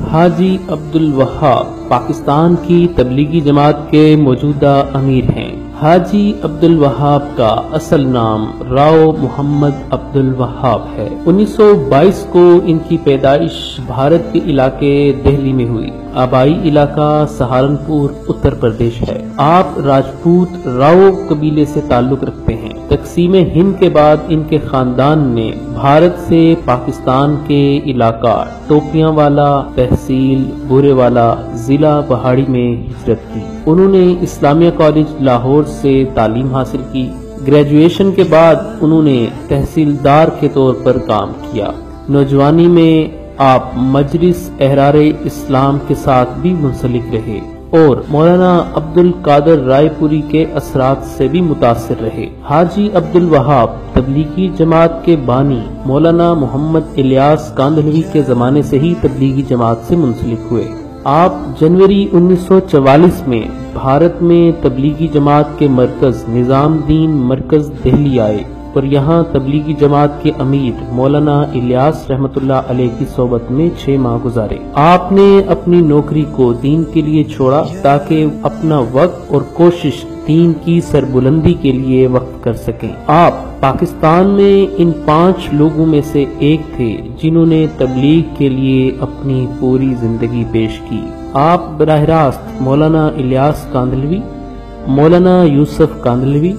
حاجی عبدالوہاب پاکستان کی تبلیغی جماعت کے موجودہ امیر ہیں۔ حاجی عبدالوہاب کا اصل نام راؤ محمد عبدالوہاب ہے۔ 1922 کو ان کی پیدائش بھارت کے علاقے دہلی میں ہوئی۔ آبائی علاقہ سہارنپور اتر پردیش ہے۔ آپ راجپوت راؤ قبیلے سے تعلق رکھتے ہیں۔ تقسیم ہند کے بعد ان کے خاندان نے بھارت سے پاکستان کے علاقہ ٹوپیاں والا تحصیل بورے والا ضلع پہاڑی میں ہجرت کی۔ انہوں نے اسلامیہ کالج لاہور سے تعلیم حاصل کی۔ گریجویشن کے بعد انہوں نے تحصیلدار کے طور پر کام کیا۔ نوجوانی میں آپ مجلس احرار اسلام کے ساتھ بھی منسلک رہے اور مولانا عبد القادر رائے پوری کے اثرات سے بھی متاثر رہے۔ حاجی عبدالوہاب تبلیغی جماعت کے بانی مولانا محمد الیاس کاندھلوی کے زمانے سے ہی تبلیغی جماعت سے منسلک ہوئے۔ آپ جنوری 1944 میں بھارت میں تبلیغی جماعت کے مرکز نظام دین مرکز دہلی آئے اور یہاں تبلیغی جماعت کے امیر مولانا الیاس رحمت اللہ علیہ کی صحبت میں 6 ماہ گزارے۔ آپ نے اپنی نوکری کو دین کے لیے چھوڑا تاکہ اپنا وقت اور کوشش دین کی سربلندی کے لیے وقف کر سکیں۔ آپ پاکستان میں ان 5 لوگوں میں سے ایک تھے جنہوں نے تبلیغ کے لیے اپنی پوری زندگی پیش کی۔ آپ براہ راست مولانا الیاس کاندھلوی، مولانا یوسف کاندھلوی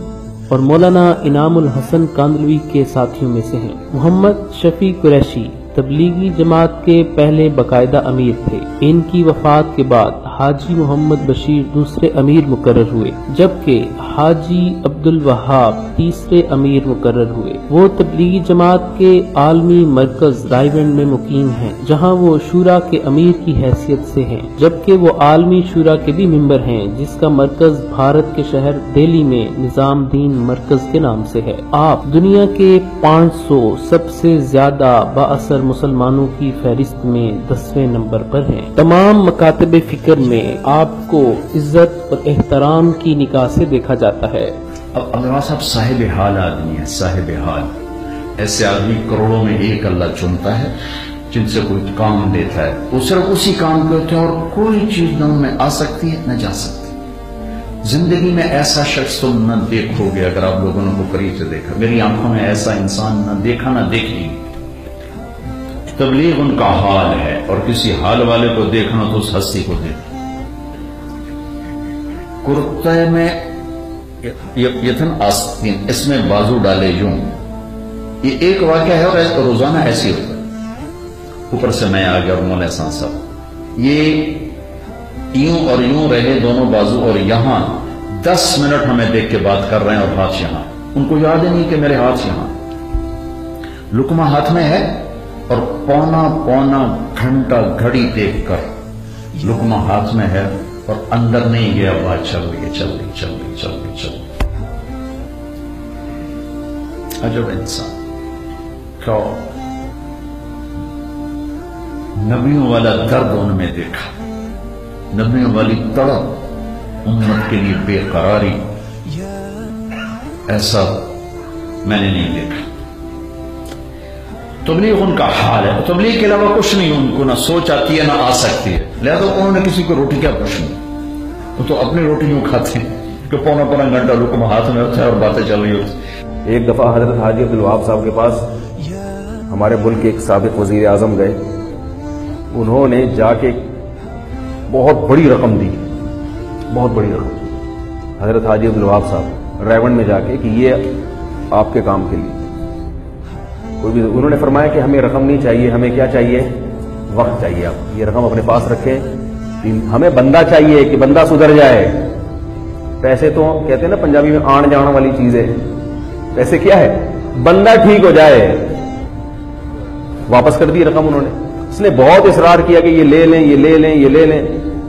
اور مولانا انعام الحسن کاندھلوی کے ساتھیوں میں سے ہیں۔ محمد شفیع قریشی تبلیغی جماعت کے پہلے باقاعدہ امیر تھے۔ ان کی وفات کے بعد حاجی محمد بشیر دوسرے امیر مقرر ہوئے جبکہ حاجی عبدالوہاب تیسرے امیر مقرر ہوئے۔ وہ تبلیغی جماعت کے عالمی مرکز رائیونڈ میں مقیم ہیں جہاں وہ شورا کے امیر کی حیثیت سے ہیں جبکہ وہ عالمی شورا کے بھی ممبر ہیں جس کا مرکز بھارت کے شہر دہلی میں نظام دین مرکز کے نام سے ہے۔ آپ دنیا کے 500 سب سے زیادہ بااثر مسلمانوں کی فہرست میں 10ویں نمبر پر ہیں۔ تمام مکاتب فکر میں آپ کو عزت اور احترام کی نگاہ سے دیکھا جاتا ہے۔ اب عبدالوہاب صاحب صاحب حال آدمی ہے، صاحب حال۔ ایسے آدمی کروڑوں میں ایک اللہ چنتا ہے جن سے کوئی کام لیتا ہے، وہ صرف اسی کام کو ہوتے ہیں اور کوئی چیز نہ ان میں آ سکتی ہے نہ جا سکتی۔ زندگی میں ایسا شخص تم نہ دیکھو گے اگر آپ لوگوں نے وہ قریب سے دیکھا۔ میری آنکھوں میں ایسا انسان نہ دیکھا نہ دیکھی۔ تبلیغ ان کا حال ہے اور کسی حال والے کو دیکھنا تو اس ہستی کو دیکھنا۔ کرتے میں یتن آستین، اس میں بازو ڈالے یوں، یہ ایک واقعہ ہے اور روزانہ ایسی ہوتا ہے۔ اوپر سے میں آ گیا اور مولا احسان صاحب یہ یوں اور یوں رہے دونوں بازو اور یہاں 10 منٹ ہمیں دیکھ کے بات کر رہے ہیں اور ہاتھ یہاں۔ ان کو یاد ہی نہیں کہ میرے ہاتھ یہاں، لقمہ ہاتھ میں ہے اور پونا گھنٹہ گھڑی دیکھ کر لقمہ ہاتھ میں ہے اور اندر نہیں گیا، بات چل رہی ہے۔ عجب انسان، کیا نبیوں والا درد ان میں دیکھا، نبیوں والی تڑپ، امت کے لیے بے قراری، ایسا میں نے نہیں دیکھا۔ تبلیغ ان کا حال ہے، تبلیغ کے علاوہ کچھ نہیں، ان کو نہ سوچ آتی ہے نہ آ سکتی ہے، لہذا انہوں نے کسی کو روٹی کیا پوچھنی، وہ تو اپنی روٹی یوں کھاتے ہیں کہ پونا گھنٹہ لقمہ ہاتھ میں ہوتا ہے اور باتیں چل رہی ہوتی۔ ایک دفعہ حضرت حاجی عبدالوہاب صاحب کے پاس ہمارے ملک کے ایک سابق وزیر اعظم گئے، انہوں نے جا کے بہت بڑی رقم دی، بہت بڑی رقم حضرت حاجی عبدالوہاب صاحب رائیونڈ میں جا کے کہ یہ آپ کے کام کے لیے کوئی بھی۔ انہوں نے فرمایا کہ ہمیں رقم نہیں چاہیے، ہمیں کیا چاہیے؟ وقت چاہیے، آپ یہ رقم اپنے پاس رکھیں، ہمیں بندہ چاہیے کہ بندہ سدھر جائے۔ پیسے تو کہتے ہیں نا پنجابی میں آن جان والی چیز ہے، پیسے کیا ہے؟ بندہ ٹھیک ہو جائے۔ واپس کر دی رقم انہوں نے، اس نے بہت اصرار کیا کہ یہ لے لیں یہ لے لیں یہ لے لیں،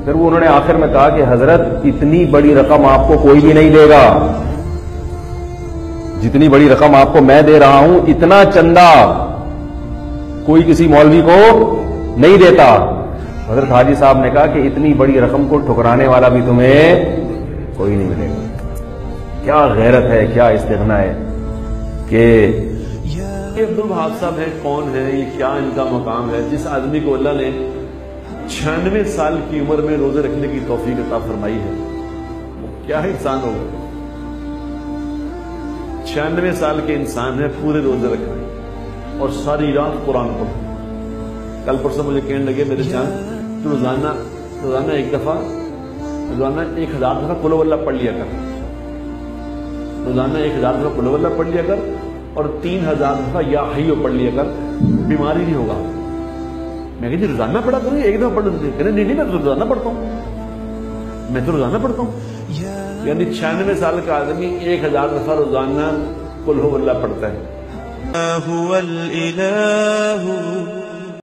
پھر وہ انہوں نے آخر میں کہا کہ حضرت اتنی بڑی رقم آپ کو کوئی بھی نہیں دے گا، جتنی بڑی رقم آپ کو میں دے رہا ہوں اتنا چندہ کوئی کسی مولوی کو نہیں دیتا۔ حضرت حاجی صاحب نے کہا کہ اتنی بڑی رقم کو ٹھکرانے والا بھی تمہیں کوئی نہیں ملے گا۔ کیا غیرت ہے، کیا استغنا ہے کہ عبدالوہاب صاحب ہے، کون ہے، یہ کیا ان کا مقام ہے؟ جس آدمی کو اللہ نے 96 سال کی عمر میں روزے رکھنے کی توفیق عطا فرمائی ہے، وہ کیا ہے انسان ہوگا؟ 96 سال کے انسان ہے، پورے روزے رکھ رہے ہیں اور ساری رات قرآن پڑھ۔ کل پرسوں مجھے کہنے لگے میرے چاند تو روزانہ ایک دفعہ، روزانہ 1000 دفعہ قل اللہ پڑھ لیا کر، روزانہ 1000 دفعہ قل اللہ پڑھ لیا کر اور 3000 دفعہ یا حیو پڑھ لیا کر، بیماری نہیں ہوگا۔ میں کہا جی روزانہ پڑھا کروں، ایک دفعہ پڑھ لوں؟ کہنے نہیں میں تو روزانہ پڑھتا ہوں، میں تو روزانہ پڑھتا ہوں۔ یعنی 96 سال کا آدمی 1000 دفعہ روزانہ قل اللہ پڑھتا ہے۔